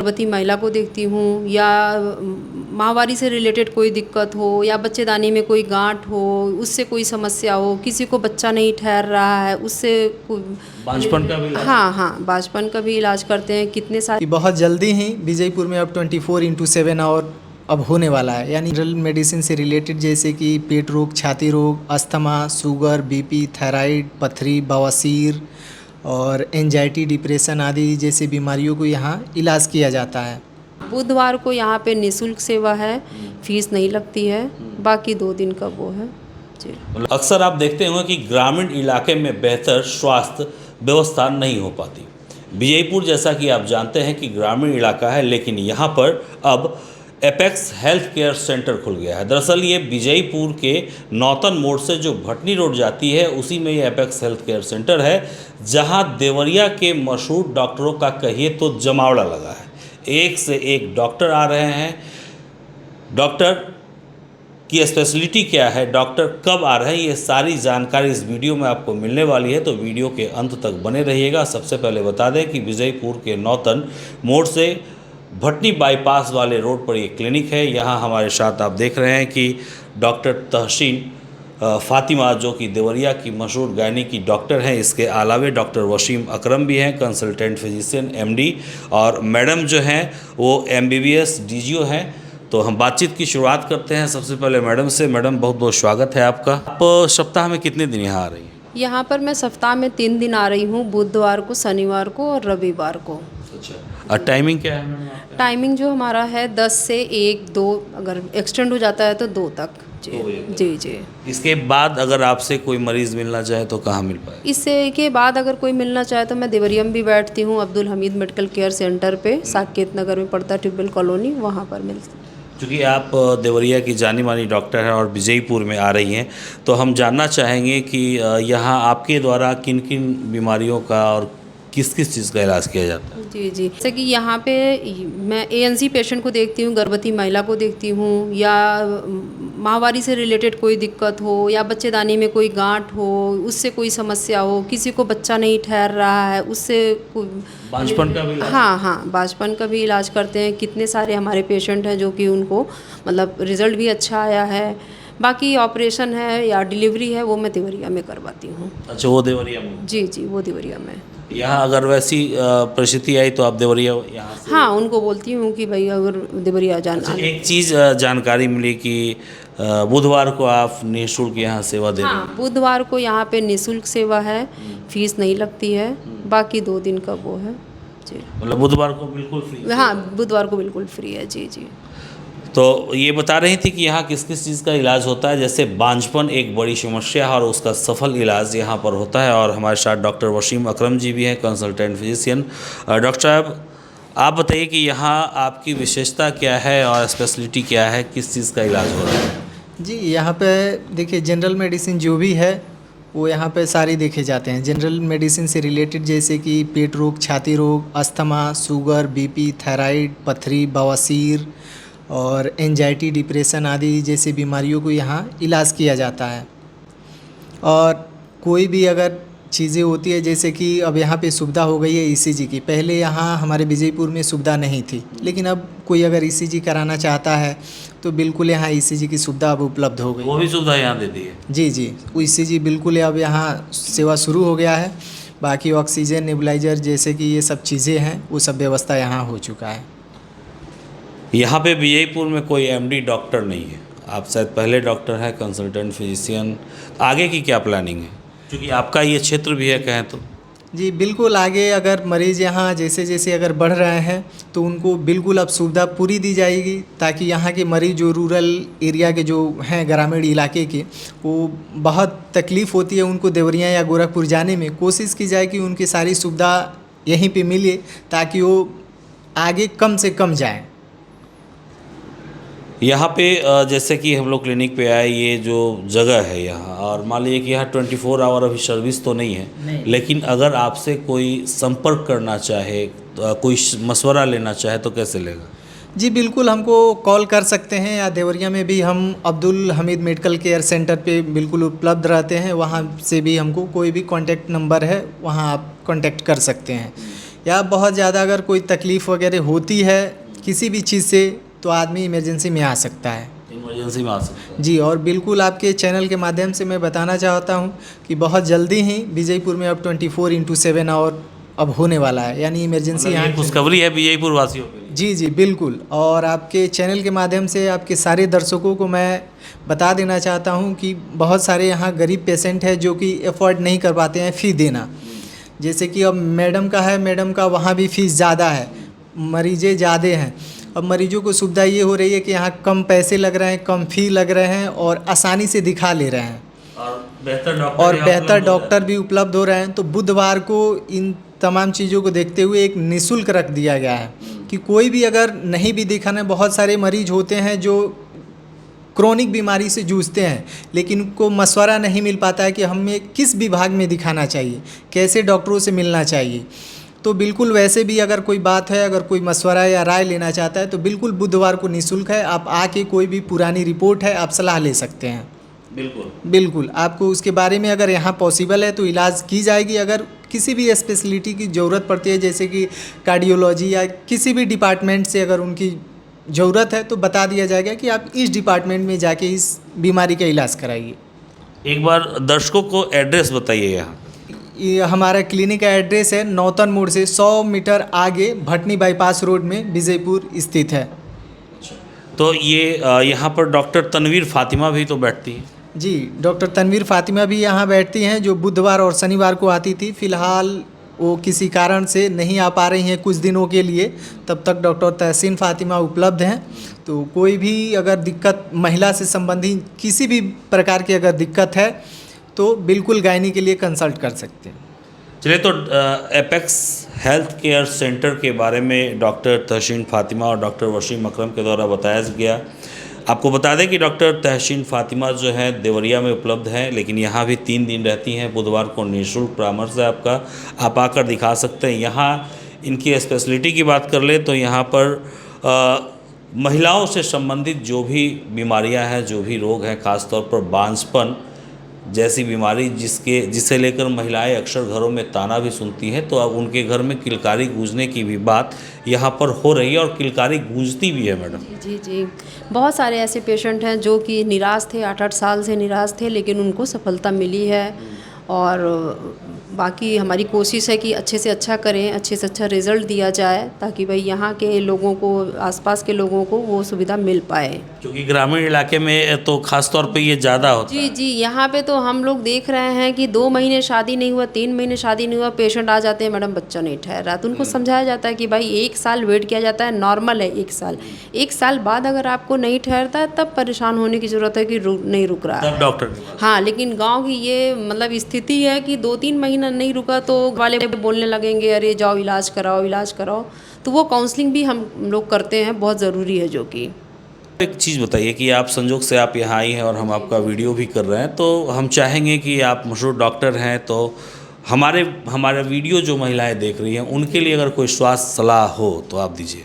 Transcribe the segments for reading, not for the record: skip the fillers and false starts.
गर्भवती महिला को देखती हूँ, या माहवारी से रिलेटेड कोई दिक्कत हो, या बच्चेदानी में कोई गांठ हो, उससे कोई समस्या हो, किसी को बच्चा नहीं ठहर रहा है, उससे बांझपन का भी इलाज? हाँ, बांझपन का भी इलाज करते हैं। कितने सारे बहुत जल्दी ही विजयपुर में अब 24/7 और अब होने वाला है, यानी जनरल मेडिसिन से रिलेटेड जैसे कि पेट रोग, छाती रोग, अस्थमा, शुगर, बीपी, थायराइड, पथरी, बवासीर और एंजाइटी, डिप्रेशन आदि जैसे बीमारियों को यहाँ इलाज किया जाता है। बुधवार को यहाँ पे निःशुल्क सेवा है, फीस नहीं लगती है, बाकी 2 दिन का वो है जी। अक्सर आप देखते होंगे कि ग्रामीण इलाके में बेहतर स्वास्थ्य व्यवस्था नहीं हो पाती। विजयपुर जैसा कि आप जानते हैं कि ग्रामीण इलाका है, लेकिन यहाँ पर अब एपेक्स हेल्थ केयर सेंटर खुल गया है। दरअसल ये विजयपुर के नौतन मोड़ से जो भटनी रोड जाती है उसी में ये एपेक्स हेल्थ केयर सेंटर है, जहाँ देवरिया के मशहूर डॉक्टरों का कहिए तो जमावड़ा लगा है। एक से एक डॉक्टर आ रहे हैं। डॉक्टर की स्पेशलिटी क्या है, डॉक्टर कब आ रहे हैं, ये सारी जानकारी इस वीडियो में आपको मिलने वाली है, तो वीडियो के अंत तक बने रहिएगा। सबसे पहले बता दें कि विजयपुर के नौतन मोड़ से भटनी बाईपास वाले रोड पर ये क्लिनिक है। यहाँ हमारे साथ आप देख रहे हैं कि डॉक्टर तहसीन फातिमा, जो कि देवरिया की मशहूर गायनी की डॉक्टर हैं। इसके अलावे डॉक्टर वसीम अकरम भी हैं, कंसल्टेंट फिजिशियन एमडी, और मैडम जो हैं वो MBBS DGO हैं। तो हम बातचीत की शुरुआत करते हैं सबसे पहले मैडम से। मैडम, बहुत बहुत स्वागत है आपका। आप सप्ताह में कितने दिन यहाँ आ रही हैं? यहाँ पर मैं सप्ताह में 3 दिन आ रही हूँ, बुधवार को, शनिवार को और रविवार को। अच्छा, और टाइमिंग क्या है मैडम आपका? टाइमिंग जो हमारा है 10 से 1, 2, अगर एक्सटेंड हो जाता है तो 2 तक जी। इसके बाद अगर आपसे कोई मरीज़ मिलना चाहे तो कहाँ मिल पाए? इससे के बाद अगर कोई मिलना चाहे तो मैं देवरिया में भी बैठती हूँ, Abdul Hamid medical care centre पे, साकेत नगर में पड़ता है, ट्यूबवेल कॉलोनी, वहाँ पर मिलती हूँ। क्योंकि आप देवरिया की जानी मानी डॉक्टर हैं और विजयपुर में आ रही हैं, तो हम जानना चाहेंगे कि यहाँ आपके द्वारा किन किन बीमारियों का और किस किस चीज़ का इलाज किया जाता है? जी। जैसे कि यहाँ पे मैं ANC पेशेंट को देखती हूँ, गर्भवती महिला को देखती हूँ, या माहवारी से रिलेटेड कोई दिक्कत हो, या बच्चेदानी में कोई गांठ हो, उससे कोई समस्या हो, किसी को बच्चा नहीं ठहर रहा है, उससे बांझपन का भी इलाज? हाँ, बांझपन का भी इलाज करते हैं। कितने सारे हमारे पेशेंट हैं जो कि उनको मतलब रिज़ल्ट भी अच्छा आया है। बाकी ऑपरेशन है या डिलीवरी है वो मैं देवरिया में करवाती हूँ। अच्छा, वो देवरिया में? जी, वो देवरिया में। यहाँ अगर वैसी परिस्थिति आई तो आप देवरिया यहाँ से? हाँ, उनको बोलती हूँ कि भाई अगर देवरिया जाना। अच्छा, एक चीज़ जानकारी मिली कि बुधवार को आप निःशुल्क यहाँ सेवा दे रहे हैं? हाँ, बुधवार को यहाँ पे निःशुल्क सेवा है, फीस नहीं लगती है, बाकी 2 दिन का वो है जी। मतलब बुधवार को बिल्कुल फ्री? हाँ, बुधवार को बिल्कुल फ्री है जी। तो ये बता रही थी कि यहाँ किस किस चीज़ का इलाज होता है। जैसे बांझपन एक बड़ी समस्या है और उसका सफल इलाज यहाँ पर होता है। और हमारे साथ डॉक्टर वसीम अकरम जी भी हैं, कंसल्टेंट फिजिशियन। डॉक्टर साहब, आप बताइए कि यहाँ आपकी विशेषता क्या है और स्पेशलिटी क्या है, किस चीज़ का इलाज हो रहा है? जी, यहाँ पे देखिए जनरल मेडिसिन जो भी है वो यहाँ पे सारी देखे जाते हैं। जनरल मेडिसिन से रिलेटेड जैसे कि पेट रोग, छाती रोग, अस्थमा, शुगर, बीपी, थायराइड, पथरी, बवासीर और एंजाइटी, डिप्रेशन आदि जैसे बीमारियों को यहाँ इलाज किया जाता है। और कोई भी अगर चीज़ें होती है, जैसे कि अब यहाँ पे सुविधा हो गई है ECG की। पहले यहाँ हमारे विजयपुर में सुविधा नहीं थी, लेकिन अब कोई अगर ECG कराना चाहता है तो बिल्कुल यहाँ ECG की सुविधा अब उपलब्ध हो गई। वो भी सुविधा यहाँ दे दी है? जी, वो ECG बिल्कुल अब यहाँ सेवा शुरू हो गया है। बाकी ऑक्सीजन, नेबुलाइजर जैसे कि ये सब चीज़ें हैं, वो सब व्यवस्था यहाँ हो चुका है। यहाँ पे विजयपुर में कोई MD डॉक्टर नहीं है, आप शायद पहले डॉक्टर हैं, कंसल्टेंट फिजिशियन। आगे की क्या प्लानिंग है, क्योंकि आपका ये क्षेत्र भी है कहें तो? जी बिल्कुल, आगे अगर मरीज़ यहाँ जैसे जैसे अगर बढ़ रहे हैं तो उनको बिल्कुल अब सुविधा पूरी दी जाएगी, ताकि यहाँ के मरीज़ जो रूरल एरिया के जो हैं, ग्रामीण इलाके के, वो बहुत तकलीफ़ होती है उनको देवरिया या गोरखपुर जाने में। कोशिश की जाए कि उनकी सारी सुविधा यहीं पे मिले, ताकि वो आगे कम से कम जाएँ। यहाँ पे जैसे कि हम लोग क्लिनिक पे आए, ये जो जगह है यहाँ, और मान लीजिए कि यहाँ 24 आवर अभी सर्विस तो नहीं है, लेकिन अगर आपसे कोई संपर्क करना चाहे, कोई मशवरा लेना चाहे तो कैसे लेगा? जी बिल्कुल, हमको कॉल कर सकते हैं, या देवरिया में भी हम Abdul Hamid medical care centre पे बिल्कुल उपलब्ध रहते हैं। वहाँ से भी हमको कोई भी कॉन्टैक्ट नंबर है, वहाँ आप कॉन्टैक्ट कर सकते हैं। या बहुत ज़्यादा अगर कोई तकलीफ़ वगैरह होती है किसी भी चीज़ से तो आदमी इमरजेंसी में आ सकता है। इमरजेंसी में आ सकते हैं। जी, और बिल्कुल आपके चैनल के माध्यम से मैं बताना चाहता हूँ कि बहुत जल्दी ही विजयपुर में अब 24/7 और अब होने वाला है, यानी इमरजेंसी मतलब यहाँ ये खुशखबरी है विजयपुर वासियों के लिए। जी, जी, बिल्कुल। और आपके चैनल के माध्यम से आपके सारे दर्शकों को मैं बता देना चाहता हूँ कि बहुत सारे यहाँ गरीब पेशेंट हैं जो कि अफ़ोर्ड नहीं कर पाते हैं फ़ी देना। जैसे कि अब मैडम का है, मैडम का वहाँ भी फ़ीस ज़्यादा है, मरीज़ें ज़्यादा हैं। अब मरीजों को सुविधा ये हो रही है कि यहाँ कम पैसे लग रहे हैं, कम फ़ी लग रहे हैं और आसानी से दिखा ले रहे हैं और बेहतर डॉक्टर भी उपलब्ध हो रहे हैं। तो बुधवार को इन तमाम चीज़ों को देखते हुए एक निःशुल्क रख दिया गया है कि कोई भी अगर नहीं भी दिखाना, बहुत सारे मरीज होते हैं जो क्रोनिक बीमारी से जूझते हैं लेकिन उनको मशवरा नहीं मिल पाता है कि हमें किस विभाग में दिखाना चाहिए, कैसे डॉक्टरों से मिलना चाहिए। तो बिल्कुल वैसे भी अगर कोई बात है, अगर कोई मशवरा या राय लेना चाहता है तो बिल्कुल बुधवार को निःशुल्क है। आप आके कोई भी पुरानी रिपोर्ट है आप सलाह ले सकते हैं। बिल्कुल आपको उसके बारे में अगर यहाँ पॉसिबल है तो इलाज की जाएगी। अगर किसी भी स्पेशलिटी की ज़रूरत पड़ती है जैसे कि कार्डियोलॉजी या किसी भी डिपार्टमेंट से अगर उनकी ज़रूरत है तो बता दिया जाएगा कि आप इस डिपार्टमेंट में जाके इस बीमारी का इलाज कराइए। एक बार दर्शकों को एड्रेस बताइए यहाँ। ये हमारा क्लिनिक का एड्रेस है नौतन मोड़ से 100 मीटर आगे भटनी बाईपास रोड में विजयपुर स्थित है। तो ये यहाँ पर डॉक्टर तनवीर फातिमा भी तो बैठती है। जी, डॉक्टर तनवीर फातिमा भी यहाँ बैठती हैं जो बुधवार और शनिवार को आती थी। फ़िलहाल वो किसी कारण से नहीं आ पा रही हैं कुछ दिनों के लिए, तब तक डॉक्टर तहसीन फातिमा उपलब्ध हैं। तो कोई भी अगर दिक्कत महिला से संबंधित किसी भी प्रकार की अगर दिक्कत है तो बिल्कुल गायनी के लिए कंसल्ट कर सकते हैं। चलिए, तो एपेक्स हेल्थ केयर सेंटर के बारे में डॉक्टर तहसीन फातिमा और डॉक्टर वसीम अकरम के द्वारा बताया गया। आपको बता दें कि डॉक्टर तहसीन फातिमा जो है देवरिया में उपलब्ध हैं, लेकिन यहाँ भी 3 दिन रहती हैं। बुधवार को निःशुल्क परामर्श है आपका, आप आकर दिखा सकते हैं। यहाँ इनकी स्पेशलिटी की बात कर ले तो यहाँ पर महिलाओं से संबंधित जो भी बीमारियाँ हैं, जो भी रोग हैं, ख़ासतौर पर बांझपन जैसी बीमारी जिसे लेकर महिलाएं अक्सर घरों में ताना भी सुनती हैं, तो अब उनके घर में किलकारी गूंजने की भी बात यहाँ पर हो रही है और किलकारी गूंजती भी है मैडम। जी जी, बहुत सारे ऐसे पेशेंट हैं जो कि निराश थे, 8-8 साल से निराश थे, लेकिन उनको सफलता मिली है। और बाकी हमारी कोशिश है कि अच्छे से अच्छा करें, अच्छे से अच्छा रिज़ल्ट दिया जाए ताकि भाई यहाँ के लोगों को, आसपास के लोगों को वो सुविधा मिल पाए। क्योंकि ग्रामीण इलाके में तो ख़ास तौर पे ये ज़्यादा होता है। जी जी, यहाँ पे तो हम लोग देख रहे हैं कि 2 महीने शादी नहीं हुआ, 3 महीने शादी नहीं हुआ, पेशेंट आ जाते हैं, मैडम बच्चा नहीं ठहरा। तो उनको समझाया जाता है कि भाई 1 साल वेट किया जाता है, नॉर्मल है 1 साल। 1 साल बाद अगर आपको नहीं ठहरता है तब परेशान होने की ज़रूरत है कि नहीं रुक रहा है। तब डॉक्टर हाँ, लेकिन गांव की ये मतलब स्थिति है कि 2-3 महीना नहीं रुका तो वाले बोलने लगेंगे अरे जाओ इलाज कराओ, इलाज कराओ। तो वो काउंसलिंग भी हम लोग करते हैं, बहुत ज़रूरी है। जो कि एक चीज़ बताइए कि आप संजोग से आप यहाँ आई हैं और हम आपका वीडियो भी कर रहे हैं, तो हम चाहेंगे कि आप मशहूर डॉक्टर हैं, तो हमारे वीडियो जो महिलाएं देख रही हैं उनके लिए अगर कोई स्वास्थ्य सलाह हो तो आप दीजिए।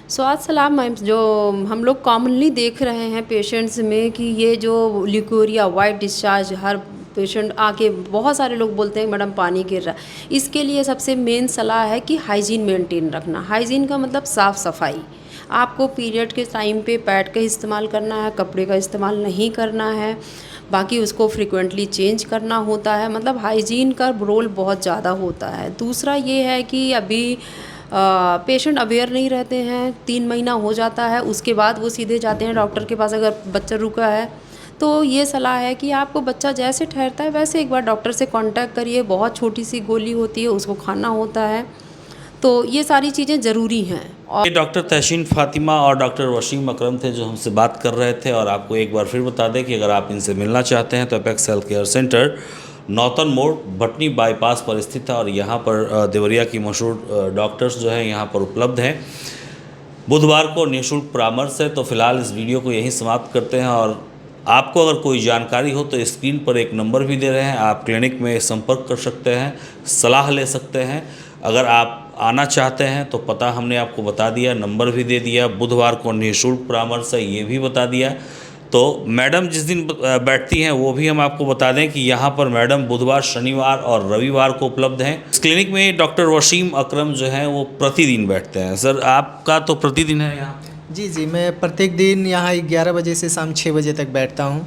स्वास्थ्य सलाह में जो हम लोग कॉमनली देख रहे हैं पेशेंट्स में कि ये जो ल्यूकोरिया, वाइट डिस्चार्ज, हर पेशेंट आके बहुत सारे लोग बोलते हैं मैडम पानी गिर रहा है। इसके लिए सबसे मेन सलाह है कि हाइजीन मेंटेन रखना। हाइजीन का मतलब साफ़ सफाई। आपको पीरियड के टाइम पे पैड का इस्तेमाल करना है, कपड़े का इस्तेमाल नहीं करना है। बाकी उसको फ्रिक्वेंटली चेंज करना होता है। मतलब हाइजीन का रोल बहुत ज़्यादा होता है। दूसरा ये है कि अभी पेशेंट अवेयर नहीं रहते हैं, 3 महीना हो जाता है, उसके बाद वो सीधे जाते हैं डॉक्टर के पास अगर बच्चा रुका है। तो ये सलाह है कि आपको बच्चा जैसे ठहरता है वैसे एक बार डॉक्टर से कांटेक्ट करिए। बहुत छोटी सी गोली होती है, उसको खाना होता है। तो ये सारी चीज़ें ज़रूरी हैं। और डॉक्टर तहसीन फातिमा और डॉक्टर वसीम अकरम थे जो हमसे बात कर रहे थे। और आपको एक बार फिर बता दें कि अगर आप इनसे मिलना चाहते हैं तो apex health care centre Nautan मोड़ भटनी बाईपास पर स्थित है और यहाँ पर देवरिया की मशहूर डॉक्टर्स जो है यहाँ पर उपलब्ध हैं। बुधवार को निःशुल्क परामर्श है। तो फिलहाल इस वीडियो को यहीं समाप्त करते हैं और आपको अगर कोई जानकारी हो तो स्क्रीन पर एक नंबर भी दे रहे हैं, आप क्लिनिक में संपर्क कर सकते हैं, सलाह ले सकते हैं। अगर आप आना चाहते हैं तो पता हमने आपको बता दिया, नंबर भी दे दिया, बुधवार को निःशुल्क परामर्श है ये भी बता दिया। तो मैडम जिस दिन बैठती हैं वो भी हम आपको बता दें कि यहाँ पर मैडम बुधवार, शनिवार और रविवार को उपलब्ध हैं। इस क्लिनिक में डॉक्टर वसीम अकरम जो हैं वो प्रतिदिन बैठते हैं। सर आपका तो प्रतिदिन है यहाँ? जी जी, मैं प्रत्येक दिन यहाँ 11 बजे से शाम 6 बजे तक बैठता हूँ।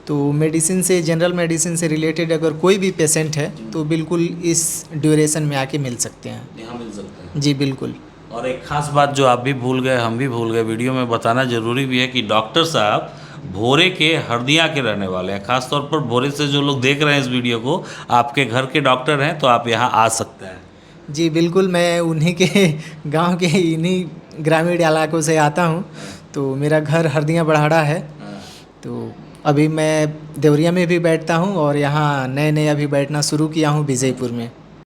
तो मेडिसिन से, जनरल मेडिसिन से रिलेटेड अगर कोई भी पेशेंट है तो बिल्कुल इस ड्यूरेशन में आके मिल सकते हैं। यहाँ मिल सकते हैं जी बिल्कुल। और एक खास बात जो आप भी भूल गए, हम भी भूल गए, वीडियो में बताना ज़रूरी भी है कि डॉक्टर साहब भोरे के हरदिया के रहने वाले हैं। खास तौर पर भोरे से जो लोग देख रहे हैं इस वीडियो को, आपके घर के डॉक्टर हैं तो आप यहाँ आ सकते हैं। जी बिल्कुल, मैं उन्हीं के गांव के इन्हीं ग्रामीण इलाकों से आता हूं। तो मेरा घर हरदिया बड़ाड़ा है। तो अभी मैं देवरिया में भी बैठता हूं और यहाँ नए अभी बैठना शुरू किया हूं विजयपुर में।